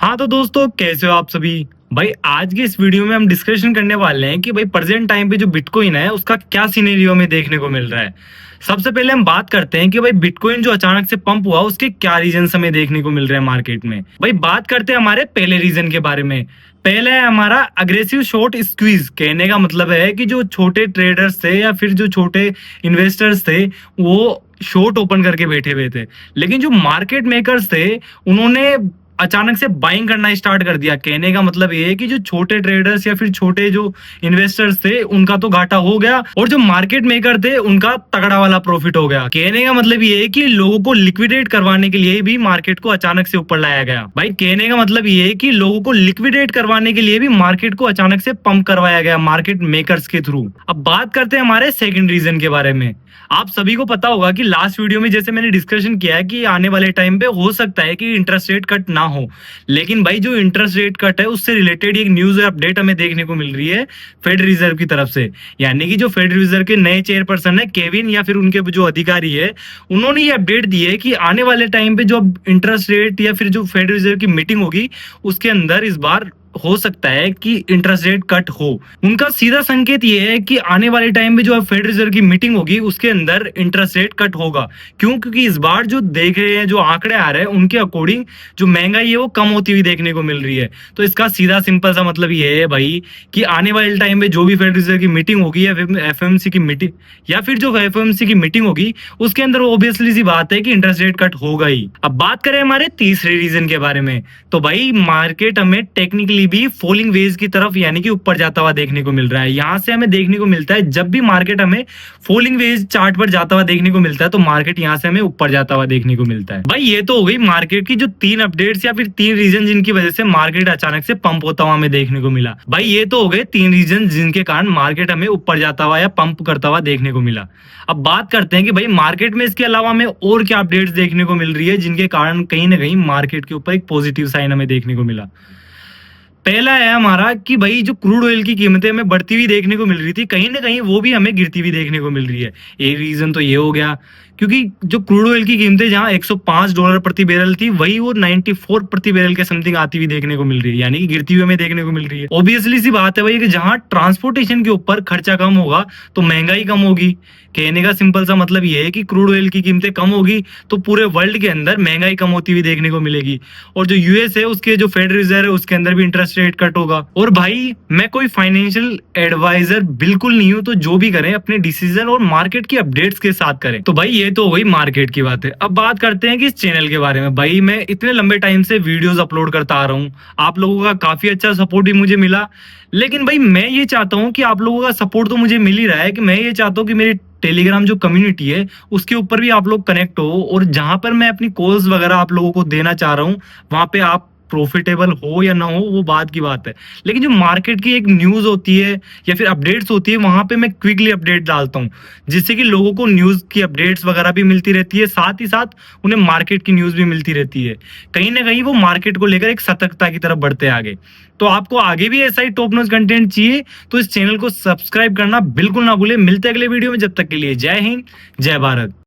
हाँ तो दोस्तों, कैसे हो आप सभी। भाई आज की इस वीडियो में हम डिस्कशन करने वाले हैं कि भाई प्रेजेंट टाइम पे जो बिटकॉइन है उसका क्या सिनेरियो में देखने को मिल रहा है। सबसे पहले हम बात करते हैं कि भाई बिटकॉइन जो अचानक से पंप हुआ उसके क्या रीजन हमें देखने को मिल रहे हैं मार्केट में। भाई बात करते हैं हमारे पहले रीजन के बारे में। पहले है हमारा अग्रेसिव शॉर्ट स्क्वीज। कहने का मतलब है कि जो छोटे ट्रेडर्स थे या फिर जो छोटे इन्वेस्टर्स थे वो शॉर्ट ओपन करके बैठे हुए थे, लेकिन जो मार्केट मेकर्स थे उन्होंने अचानक से बाइंग करना स्टार्ट कर दिया। कहने का मतलब ये है कि जो छोटे ट्रेडर्स या फिर छोटे जो इन्वेस्टर्स थे उनका तो घाटा हो गया और जो मार्केट मेकर थे उनका तगड़ा वाला प्रॉफिट हो गया। कहने का मतलब ये है कि लोगों को लिक्विडेट करवाने के लिए भी मार्केट को अचानक से ऊपर लाया गया। भाई कहने का मतलब ये है कि लोगों को लिक्विडेट करवाने के लिए भी मार्केट को अचानक से पंप करवाया गया मार्केट मेकर्स के थ्रू। अब बात करते हैं हमारे सेकंड रीजन के बारे में। आप सभी को पता होगा कि लास्ट वीडियो में जैसे मैंने डिस्कशन किया है कि आने वाले टाइम पे हो सकता है कि इंटरेस्ट रेट कट ना हो, लेकिन भाई जो इंटरेस्ट रेट कट है उससे रिलेटेड एक न्यूज अपडेट हमें देखने को मिल रही है फेड रिजर्व की तरफ से। यानी कि जो फेड रिजर्व के नए चेयरपर्सन है केविन या फिर उनके जो अधिकारी है, उन्होंने ये अपडेट दी है कि आने वाले टाइम पे जो इंटरेस्ट रेट या फिर जो फेड रिजर्व की मीटिंग होगी उसके अंदर इस बार हो सकता है कि इंटरेस्ट रेट कट हो। उनका सीधा संकेत ये है कि आने वाले टाइम में जो फेड रिजर्व की मीटिंग होगी उसके अंदर इंटरेस्ट रेट कट होगा। क्यों? क्योंकि इस बार जो देख रहे हैं, जो आंकड़े आ रहे हैं उनके अकॉर्डिंग जो महंगाई है वो कम होती हुई देखने को मिल रही है। तो इसका सीधा सिंपल सा मतलब ये है भाई कि आने वाले टाइम में जो भी फेड रिजर्व की मीटिंग होगी या फिर एफएमसी की मीटिंग या फिर जो एफएमसी की मीटिंग होगी उसके अंदर ऑब्वियसली सी बात है कि इंटरेस्ट रेट कट होगा ही। अब बात करें हमारे तीसरे रीजन के बारे में, तो भाई मार्केट हमें टेक्निकली भी फॉलिंग वेज की तरफ यानी कि ऊपर जाता हुआ देखने को मिल रहा है। यहां से हमें देखने को मिलता है जब भी मार्केट हमें फॉलिंग वेज चार्ट पर जाता हुआ देखने को मिलता है तो मार्केट यहां से हमें ऊपर जाता हुआ देखने को मिलता है। भाई ये तो हो गई मार्केट की जो तीन अपडेट्स या फिर तीन रीजन जिनकी वजह से मार्केट अचानक से पंप होता हुआ हमें देखने को मिला। भाई ये तो हो गए तीन रीजन जिनके कारण मार्केट हमें ऊपर जाता हुआ या पंप करता हुआ देखने को मिला। अब बात करते हैं कि भाई मार्केट में इसके अलावा हमें और क्या अपडेट्स देखने को मिल रही है जिनके कारण कहीं ना कहीं मार्केट के ऊपर एक पॉजिटिव साइन हमें देखने को मिला। पहला है हमारा कि भाई जो क्रूड ऑयल की कीमतें हमें बढ़ती हुई देखने को मिल रही थी, कहीं ना कहीं वो भी हमें गिरती हुई देखने को मिल रही है। एक रीजन तो ये हो गया क्योंकि जो क्रूड ऑयल की कीमतें जहां $105 प्रति बैरल थी वही वो 94 प्रति बैरल के समथिंग आती हुई देखने को मिल रही है, यानी कि गिरती हुई हमें देखने को मिल रही है। ऑब्वियसली सी बात है भाई कि जहां ट्रांसपोर्टेशन के ऊपर खर्चा कम होगा तो महंगाई कम होगी। कहने का सिंपल सा मतलब ये है कि क्रूड ऑयल की कीमतें कम होगी तो पूरे वर्ल्ड के अंदर महंगाई कम होती हुई देखने को मिलेगी। और जो यूएस है उसके जो फेड रिजर्व है उसके अंदर भी इंटरेस्ट रेट कट होगा। और भाई मैं कोई फाइनेंशियल एडवाइजर बिल्कुल नहीं हूं, तो जो भी करें अपने डिसीजन और मार्केट की अपडेट्स के साथ करें। तो भाई ये तो हो गई मार्केट की बात है। अब बात करते हैं कि इस चैनल के बारे में। भाई मैं इतने लंबे टाइम से वीडियोस अपलोड करता आ रहा हूँ, आप लोगों का काफी अच्छा सपोर्ट भी मुझे मिला, लेकिन भाई मैं ये चाहता हूँ कि आप लोगों का सपोर्ट तो मुझे मिल ही रहा है कि मैं ये चाहता हूँ कि मेरी टेलीग्राम जो कम्युनिटी है उसके ऊपर भी आप लोग कनेक्ट हो और जहां पर मैं अपनी कॉल्स वगैरह आप लोगों को देना चाह रहा हूं वहां पे आप प्रॉफिटेबल हो या ना हो वो बात की बात है। लेकिन जो मार्केट की एक न्यूज होती है या फिर अपडेट्स होती है वहां पे मैं क्विकली अपडेट डालता हूं जिससे कि लोगों को न्यूज की अपडेट्स वगैरह भी मिलती रहती है, साथ ही साथ उन्हें मार्केट की न्यूज भी मिलती रहती है। कहीं ना कहीं वो मार्केट को लेकर एक सतर्कता की तरफ बढ़ते आगे। तो आपको आगे भी ऐसा ही टॉप नॉच कंटेंट चाहिए तो इस चैनल को सब्सक्राइब करना बिल्कुल ना भूले। मिलते हैं अगले वीडियो में, जब तक के लिए जय हिंद जय भारत।